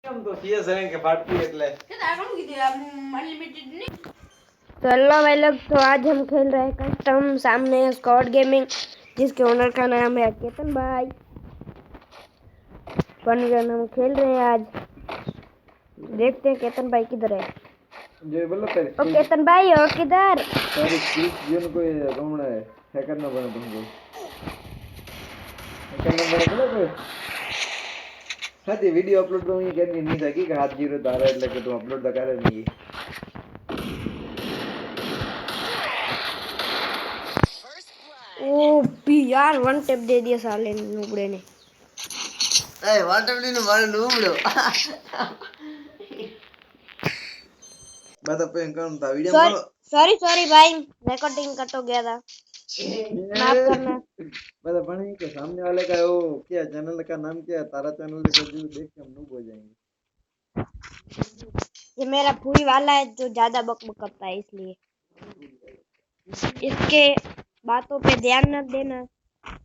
हम तो CS rank के फाटती એટલે तो हेलो भाई लोग, तो आज हम खेल रहे हैं कस्टम सामने स्क्वाड गेमिंग, जिसके ओनर का नाम है केतन भाई। फन हम खेल रहे हैं आज। देखते हैं केतन भाई किधर है। जो बोलो तेरे ओ केतन भाई हो किधर? तेरे क्लिप जीवन को घूमना है हैकर ना बने तुमको हैकर ना बने बोलो कोई हाथी वीडियो अपलोड तो ये करनी नहीं था कि हाथ जीरो दारा એટલે કે તું અપલોડ તો કરે નહીં ओ पी यार वन टेप दे दिया साले नुबड़े ने। ए वन टेप नी मारे नुबड़ो बात पे कौन था वीडियो में सॉरी भाई, रिकॉर्डिंग कट हो गया था, माफ करना। बता पानी के सामने वाले का वो क्या चैनल का नाम क्या है तारा चैनल को जो देख के हम नूब हो जाएंगे। ये मेरा पूरी वाला है जो ज्यादा बकबक करता है, इसलिए इसके बातों पे ध्यान न देना।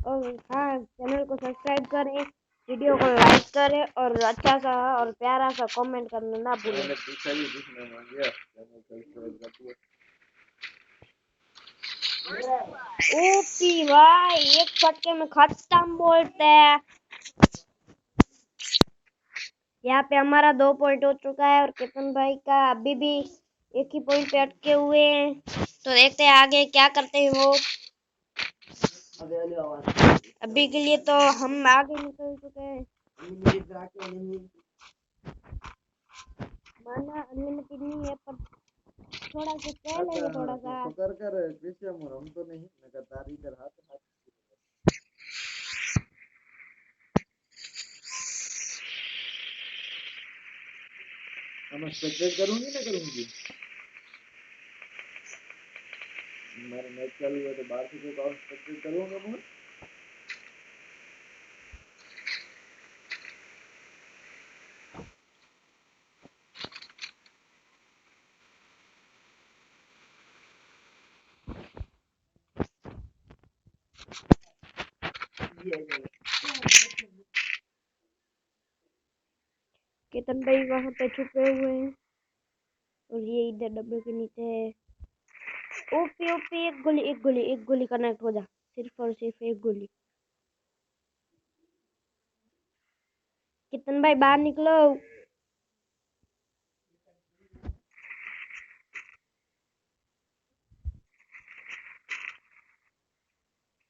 और हाँ, चैनल को सब्सक्राइब करें, वीडियो को लाइक करें और अच्छा सा और प्यारा सा कमेंट करना ना भूलें। ओपी भाई एक फटके में खत्म बोलते हैं। यहाँ पे हमारा 2 पॉइंट हो चुका है और केतन भाई का अभी भी एक ही पॉइंट पे अटके हुए हैं। तो देखते हैं आगे क्या करते हैं वो। अभी के लिए तो हम आगे निकल चुके हैं। माना अनलिमिटेड नहीं है, पर थोड़ा सा कह लेंगे, थोड़ा सा कर कृष्ण मोर हम तो नहीं नका तारी इधर हाथ हाथ हम स्पेक्टेट करूंगी ना करूंगी हमारे मैच चालू है तो बाहर से कोई और स्पेक्टेट करूंगा मैं केतन भाई वहां पे छुपे हुए हैं और ये इधर डब्बे के नीचे है। ओपी ओपी एक गोली कनेक्ट हो जा, सिर्फ और सिर्फ एक गोली। केतन भाई बाहर निकलो।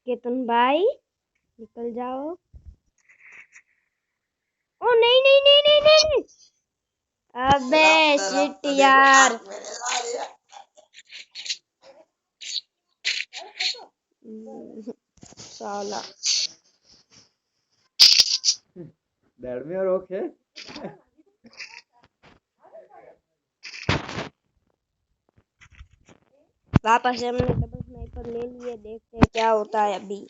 केतन भाई निकल जाओ। ओ नहीं नहीं नहीं नहीं नहीं, अबे शिट यार। साला डैड में और ओके वापस से हमने डबल स्नाइपर ले लिए, देखते हैं क्या होता है। अभी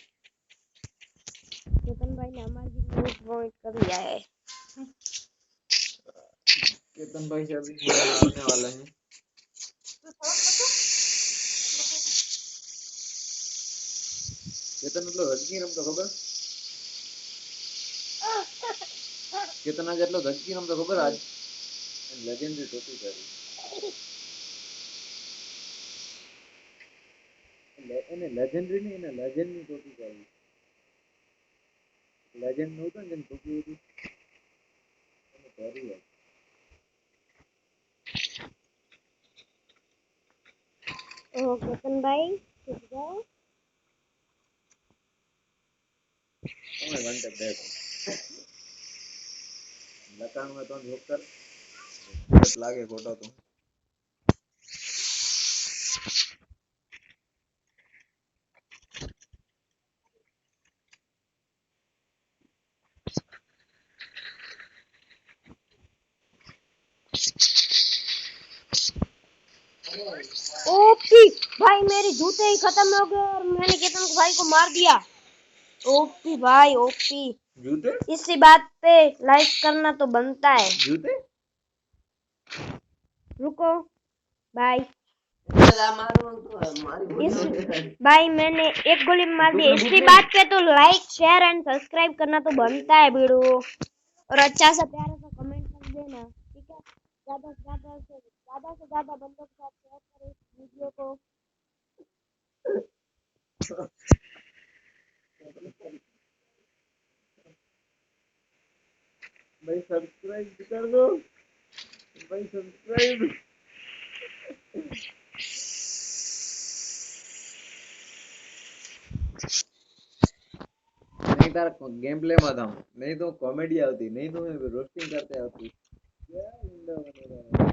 केतन भाई ने हमारी पॉइंट कर लिया है। केतन भाई से अभी आने वाला है केतन मतलब हजकी रम तो खबर केतना જેટલો ધજકી રમ તો ખબર આજ લેજેન્ડરી ટોપી પહેરી એને લેજેન્ડરી ની એને લેજેન્ડ ની ટોપી પહેરી લેજેન્ડ નું હતું ને જેની ટોપી હતી એને પહેરી है ओ केतन भाई छुप जाओ। તમે વન ટેપ દેખો લકાણ में तो ढोक कर लागे फोटो तो ओपी भाई मेरे जूते ही खत्म हो गए और मैंने केतन भाई को मार दिया। ओपी भाई ओपी। जूते इसी बात पे लाइक करना तो बनता है। जूते रुको भाई, इस भाई मैंने एक गोली मार दी। इसी बात पे तो लाइक शेयर एंड सब्सक्राइब करना तो बनता है वीडियो, और अच्छा सा प्यारा सा कमेंट कर देना। देना, ठीक है। ज्यादा से ज्यादा बंदों के साथ शेयर करो इस वीडियो को। भाई सब्सक्राइब कर दो भाई, सब्सक्राइब। नहीं तार गेम प्ले में था, नहीं तो कॉमेडी आती, नहीं तो रोस्टिंग करते आती। क्या गुंडा बने रहा है।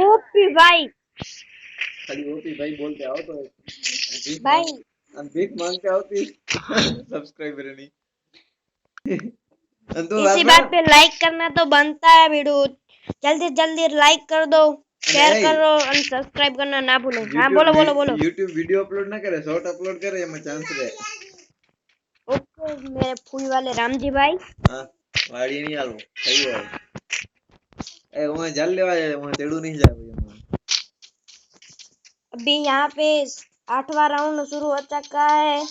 ओपी भाई, खाली ओपी भाई बोलते आओ तो भीख भाई भीख मांगते होती सब्सक्राइबर नहीं। तो इसी बात पे लाइक करना तो बनता है वीडियो। जल्दी जल्दी लाइक कर दो, शेयर करो और सब्सक्राइब करना ना भूलो। हाँ बोलो बोलो बोलो। यूट्यूब वीडियो अपलोड ना करे, शॉर्ट अपलोड करे, एમાં चांस रहे। ओके मेरे फूल वाले राम जी भाई। हां वाड़ी नहीं आलो सही है। ए वहां जल लेवा जाए, वहां तेड़ू नहीं जाए भाई। अभी यहाँ पे 8वां राउंड शुरू हो चुका है।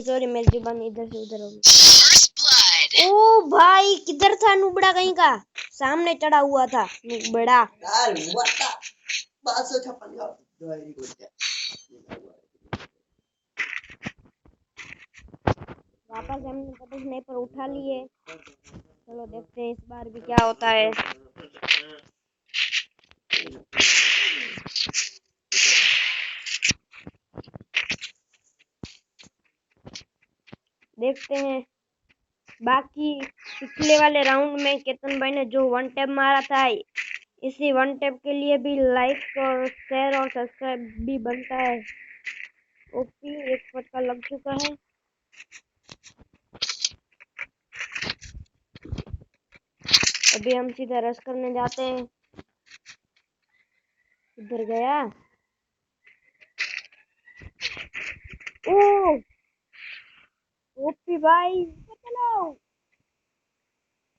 सॉरी मेरी जुबान इधर से उधर हो गई। ओ भाई किधर था नुबड़ा कहीं का, सामने चढ़ा हुआ था नुबड़ा। यार बता 556 का दवाई को वापस हमने पता स्नाइपर उठा लिए। चलो देखते हैं इस बार भी क्या होता है। देखते हैं बाकी पिछले वाले राउंड में केतन भाई ने जो वन टैप मारा था, इसी वन टैप के लिए भी लाइक और शेयर और सब्सक्राइब भी बनता है। ओपी एक फटका लग चुका है। अभी हम सीधा रश करने जाते हैं। इधर गया। ओ ओपी भाई चलो।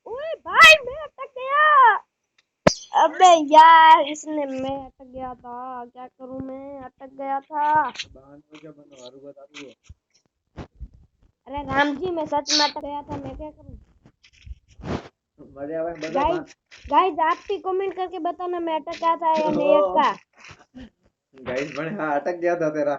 ओए भाई मैं अटक गया। अबे यार इसने, मैं अटक गया था, क्या करूं, मैं अटक गया था। अरे राम जी मैं सच में अटक गया था, मैं क्या करूं। गाइस आप भी कमेंट करके बताना मैं अटक गया था या नहीं अटका। गाइस बने हाँ अटक गया था तेरा।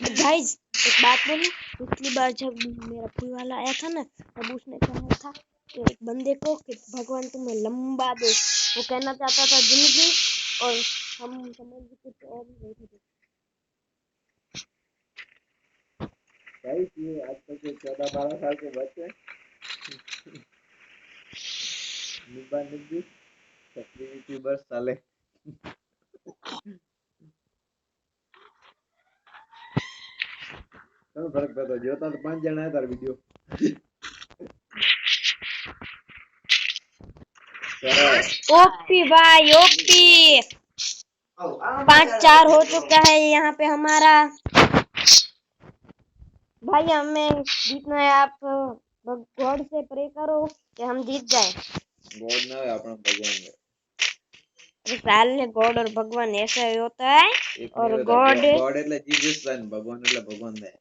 गाइस एक बात बोलूं, पिछली बार जब मेरा फूल वाला आया था ना, तब उसने कहा था कि एक बंदे को कि भगवान तुम्हें लंबा दे। वो कहना चाहता था जिंदगी, और हम समझ कुछ और ही रहे थे। गाइस ये आजकल के 14-12 साल के बच्चे निब्बा निब्बी सक्रिय यूट्यूबर साले। તમે ફરક પડતો જોતા તો 5 જણા હતા વિડિયો। ओपी भाई ओपी 5-4 हो चुका है यहाँ पे हमारा। भाई हमें जीतना है, आप गॉड से प्रे करो कि हम जीत जाए। ગોડ ના હોય આપણા ભગવાન है। अरे साले गॉड और भगवान ऐसा ही होता है। और गॉड गॉड એટલે જીસस છે, ભગવાન એટલે ભગવાન है।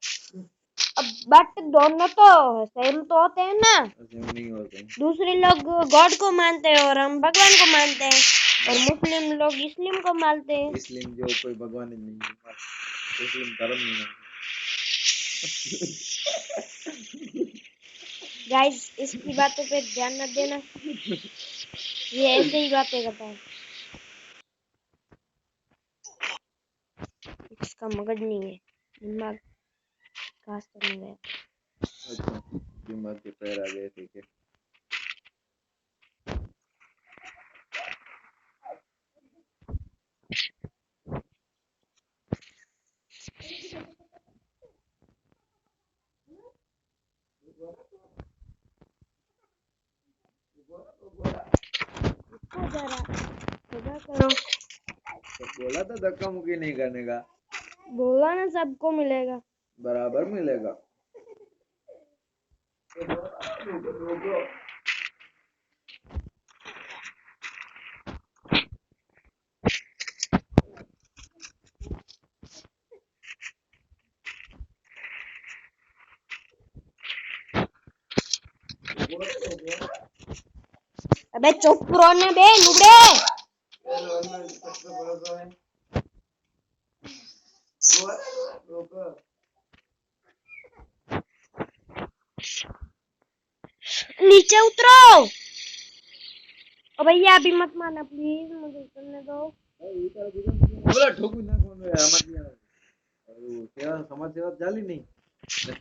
बट दोनों तो सेम तो होते हैं ना। सेम नहीं होते। दूसरे लोग गॉड को मानते हैं और हम भगवान को मानते हैं, और मुस्लिम लोग इस्लाम को मानते हैं। इस्लाम जो कोई भगवान ही नहीं है, मुस्लिम धर्म नहीं है। गाइस इसकी बातों पे ध्यान न देना, ये ऐसे ही बातें करता है, इसका मगज नहीं है, दिमाग घास करने गया। अच्छा दिमाग के पैर आ गए, ठीक है। इसको जरा सजा करो। तो बोला तो धक्का मुक्की नहीं करने का। बोला ना सबको मिलेगा, बराबर मिलेगा। अबे चुप रहो ना बे नुबड़े। नीचे उतरो। ओ भैया अभी मत मारना प्लीज, मुझे उतरने दो। બોલો ઠોકું નાખવાનું યાર આમાંથી યાર સેવા સમાજ સેવા ચાલી નહીં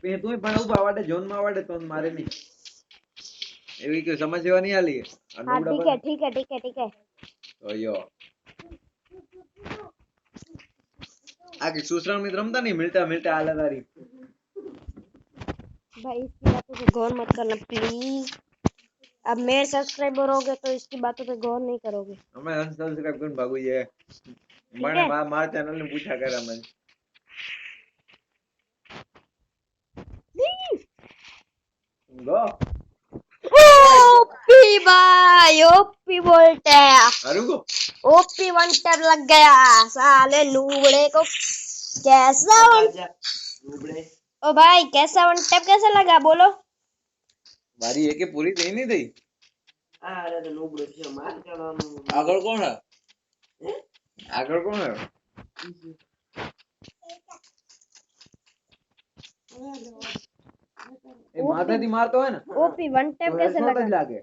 ને તું પણ ઉભા વાડે જોન માં વાડે તો મારે નહીં એવી કોઈ સમાજ સેવા નહીં આલી हाँ ठीक है ठीक है ठीक है ठीक है। તો યો आगे दूसरा मित्र रमता नहीं मिलता मिलता आला तारी भाई इसकी बातों पे गौर मत करना प्लीज। अब मेरे सब्सक्राइबर हो गए तो इसकी बातों पे गौर नहीं करोगे। हमें अनसब्सक्राइब करने भागो ये ठीक मैंने है। मार चैनल ने पूछा कर हमें गो ओपी भाई ओपी बोलते हैं। अरे गो ओपी वन टैप लग गया साले नूबड़े को। कैसा वन ओ भाई कैसा वन टैप कैसा लगा बोलो। मारी एक पूरी थी नहीं थी अरे तो नूबड़े से मार करવાનું આગળ કોણ है આગળ કોણ है એ માથેથી મારતો હોય ને ओपी वन टैप कैसे हेडशॉट लगा। જ લાગે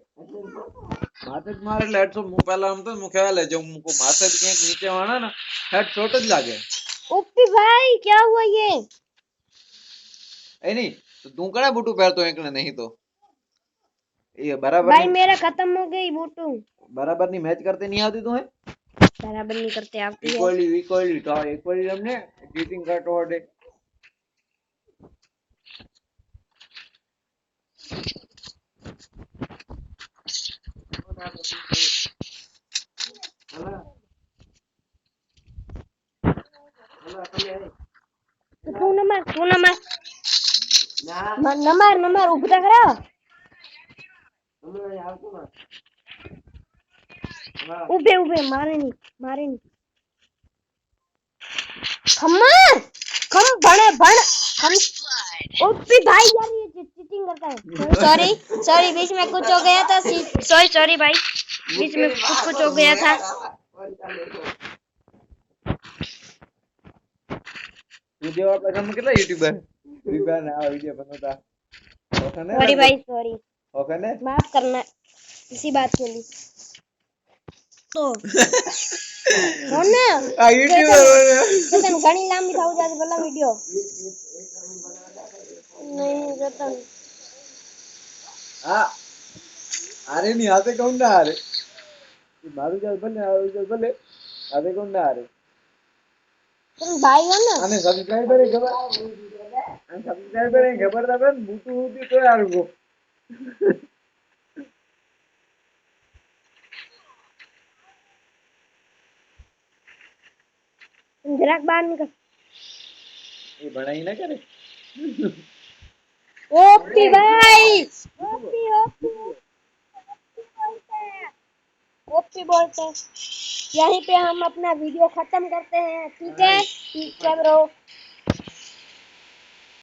માથેથી મારે એટલે હેડશોટ હું પહેલા આમ તો હું ખ્યાલ है જો મુકો માથેથી ક્યાંક નીચે વાળા ને હેડશોટ જ લાગે ओपी भाई क्या हुआ ये। એ નહીં તો તું કડા બૂટું પહેરતો એકને નહીં તો એ બરાબર भाई मेरा खत्म हो गई बूटू। બરાબર ની મેચ કરતે નહીં આવતી તું હે बराबर नहीं करते आपकी है। ઇક્વલી તો ઇક્વલી અમને ચીટિંગ કરતો હોડે तू नंबर ના नंबर उभा करो। હમણાં આવતો ના उबे उबे मारे नहीं खम्मा खम भणे भण खम। ओपी भाई यार ये चीटिंग करता है। सॉरी बीच में कुछ हो गया था। सॉरी भाई बीच में कुछ हो गया था। તું જેવા પસંદ કેટલા યુટ્યુબર ફ્રી ફાયર ના વિડિયો બનાવતા ઓખને सॉरी भाई सॉरी ઓખને माफ करना इसी बात के लिए। तो कौन है આ યુટ્યુબર रतन घणी लांबी थाऊ जाती भला वीडियो नहीं रतन આ અરે ની હાથે કોણ ના હારે મારું ચાલ ભલે આવું ચાલ ભલે હાથે કોણ ના હારે तुम भाई हो ना। અને સબસ્ક્રાઇબર એ ખબર અને સબસ્ક્રાઇબર એ ખબર ના પડે બૂટું ઉતી તો હારું ગો तुम जराक बाहर निकल। એ ભણાઈ ના કરે ओपी भाई ओपी बोलते हैं। यहीं पे हम अपना वीडियो खत्म करते हैं। ठीक है ब्रो।